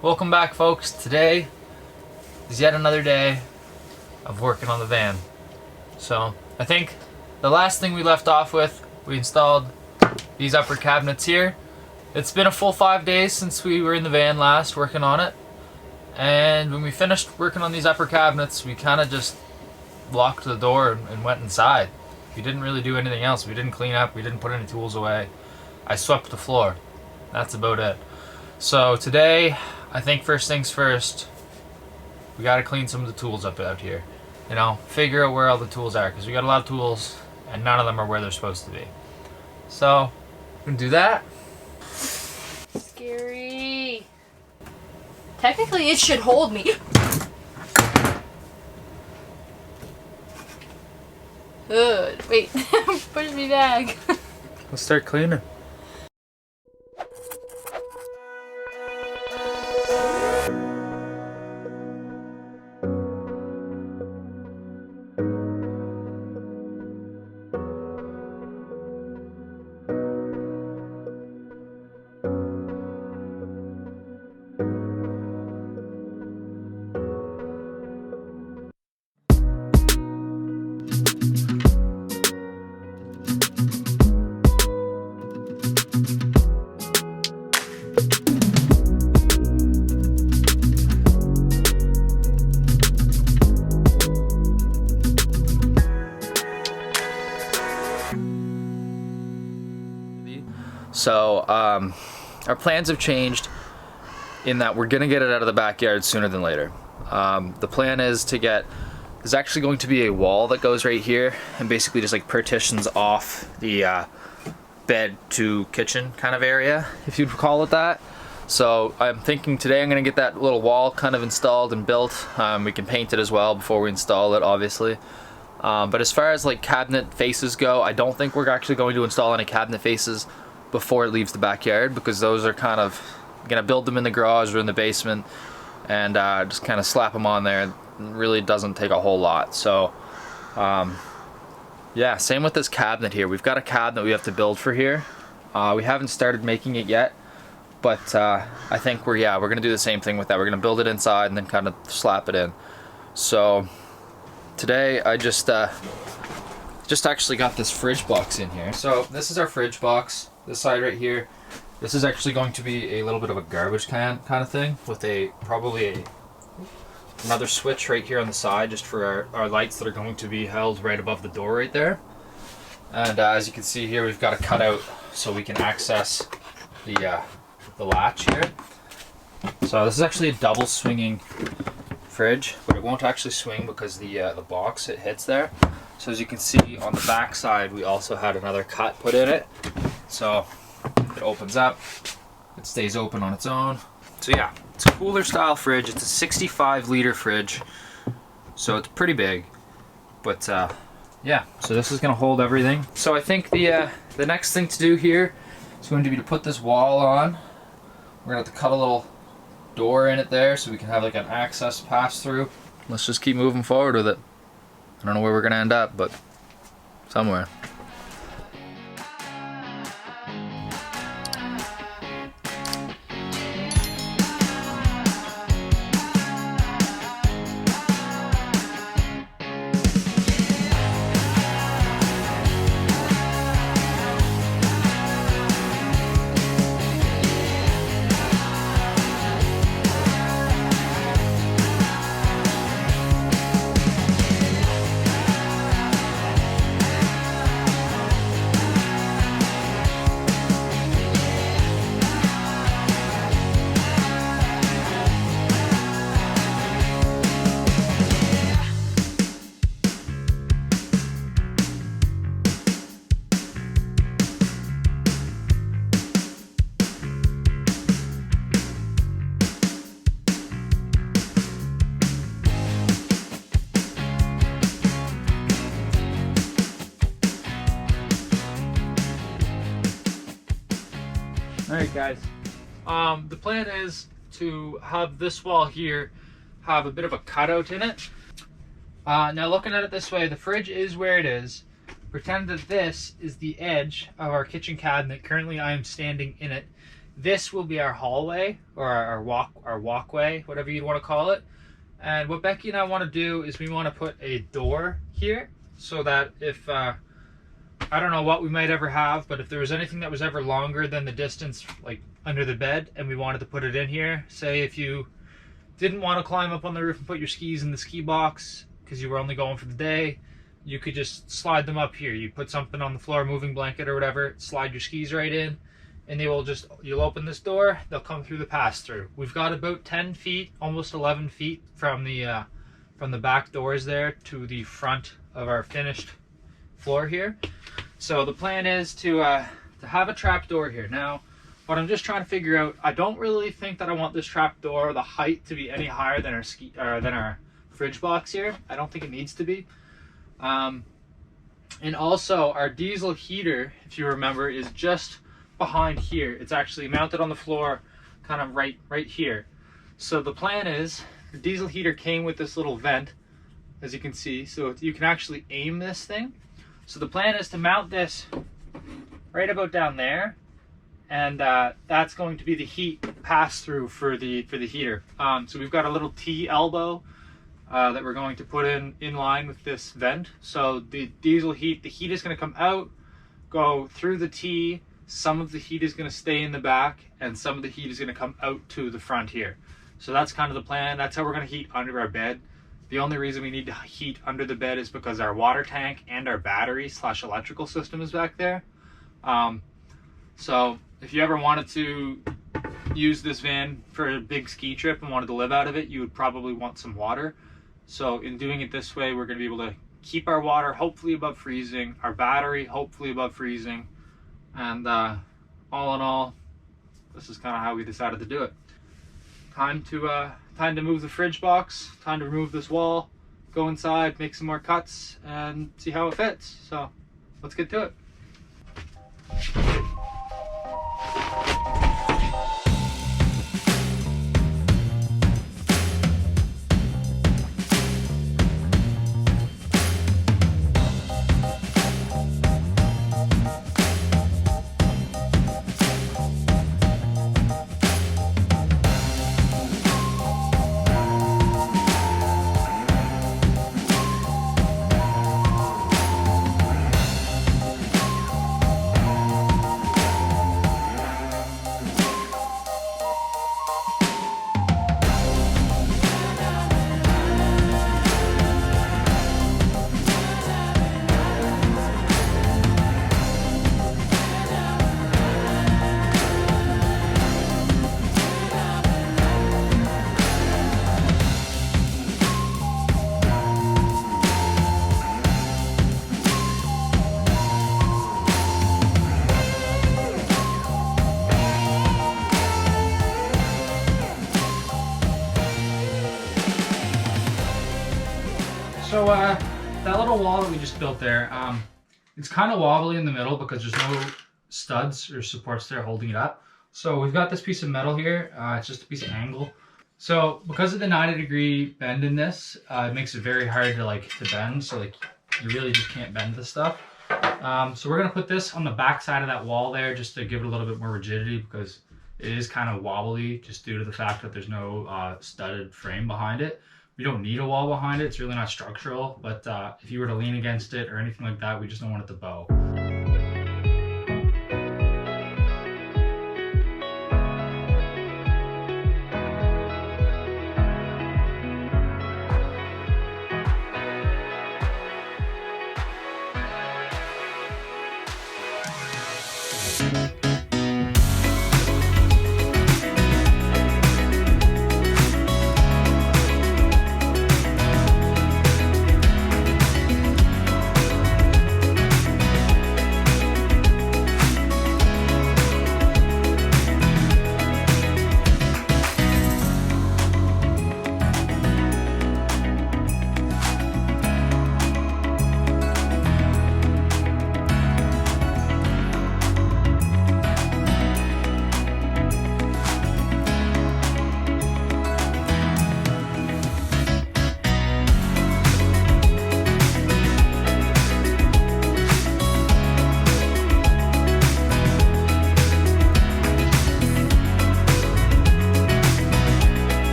Welcome back, folks. Today is yet another day of working on the van. So I think the last thing we left off with, we installed these upper cabinets here. It's been a full 5 days since we were in the van last working on it. And when we finished working on these upper cabinets, we kind of just locked the door and went inside. We didn't really do anything else. We didn't clean up. We didn't put any tools away. I swept the floor. That's about it. So today, I think first things first, we gotta clean some of the tools up out here. You know, figure out where all the tools are, because we got a lot of tools and none of them are where they're supposed to be. So, we're gonna do that. Scary. Technically, it should hold me. Good. Wait, push me back. Let's start cleaning. So our plans have changed in that we're gonna get it out of the backyard sooner than later. The plan is to get, there's actually going to be a wall that goes right here and basically just like partitions off the bed to kitchen kind of area, if you'd call it that. So I'm thinking today I'm gonna get that little wall kind of installed and built. We can paint it as well before we install it, obviously. But as far as like cabinet faces go, I don't think we're actually going to install any cabinet faces before it leaves the backyard, because those are kind of gonna build them in the garage or in the basement and just kind of slap them on there. It really doesn't take a whole lot. So yeah, same with this cabinet here. We've got a cabinet we have to build for here. We haven't started making it yet, but I think we're gonna do the same thing with that. We're gonna build it inside and then kind of slap it in. So today I just actually got this fridge box in here. So this is our fridge box. This side right here, this is actually going to be a little bit of a garbage can kind of thing with another switch right here on the side just for our lights that are going to be held right above the door right there. And as you can see here, we've got a cutout so we can access the latch here. So this is actually a double swinging fridge, but it won't actually swing because the box, it hits there. So as you can see on the back side, we also had another cut put in it. So it opens up, it stays open on its own. So yeah, it's a cooler style fridge. It's a 65 liter fridge, so it's pretty big. But yeah, so this is gonna hold everything. So I think the next thing to do here is going to be to put this wall on. We're gonna have to cut a little door in it there so we can have like an access pass through. Let's just keep moving forward with it. I don't know where we're gonna end up, but somewhere. Alright guys, the plan is to have this wall here have a bit of a cutout in it. Now looking at it this way, the fridge is where it is. Pretend that this is the edge of our kitchen cabinet. Currently I am standing in it. This will be our hallway, or our walkway, whatever you want to call it. And what Becky and I want to do is we want to put a door here, so that if I don't know what we might ever have, but if there was anything that was ever longer than the distance like under the bed and we wanted to put it in here, say if you didn't want to climb up on the roof and put your skis in the ski box because you were only going for the day, you could just slide them up here. You put something on the floor, moving blanket or whatever, slide your skis right in, and you'll open this door, they'll come through the pass-through. We've got about 10 feet, almost 11 feet from the back doors there to the front of our finished floor here. So the plan is to have a trap door here. Now, what I'm just trying to figure out, I don't really think that I want this trap door, the height, to be any higher than our fridge box here. I don't think it needs to be. And also our diesel heater, if you remember, is just behind here. It's actually mounted on the floor, kind of right here. So the plan is, the diesel heater came with this little vent, as you can see, so you can actually aim this thing. So the plan is to mount this right about down there, and that's going to be the heat pass through for the heater. So we've got a little T elbow that we're going to put in line with this vent. So the diesel heat, the heat is going to come out, go through the T. Some of the heat is going to stay in the back, and some of the heat is going to come out to the front here. So that's kind of the plan. That's how we're going to heat under our bed. The only reason we need to heat under the bed is because our water tank and our battery / electrical system is back there. So if you ever wanted to use this van for a big ski trip and wanted to live out of it, you would probably want some water. So in doing it this way, we're going to be able to keep our water hopefully above freezing, our battery hopefully above freezing, and all in all, this is kind of how we decided to do it. Time to move the fridge box, time to remove this wall, go inside, make some more cuts, and see how it fits. So let's get to it. So that little wall that we just built there, it's kind of wobbly in the middle because there's no studs or supports there holding it up. So we've got this piece of metal here, it's just a piece of angle. So because of the 90-degree bend in this, it makes it very hard to bend. So you really just can't bend this stuff. So we're gonna put this on the back side of that wall there just to give it a little bit more rigidity, because it is kind of wobbly just due to the fact that there's no studded frame behind it. We don't need a wall behind it, it's really not structural, but if you were to lean against it or anything like that, we just don't want it to bow.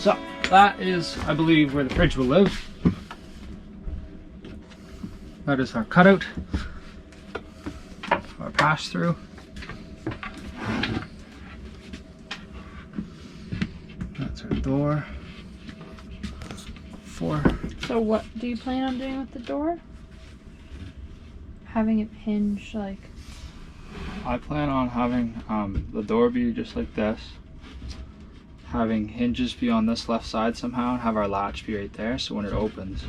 So that is, I believe, where the fridge will live. That is our cutout, our pass through. That's our door. So what do you plan on doing with the door? Having it hinge like... I plan on having the door be just like this. Having hinges be on this left side somehow and have our latch be right there so when it opens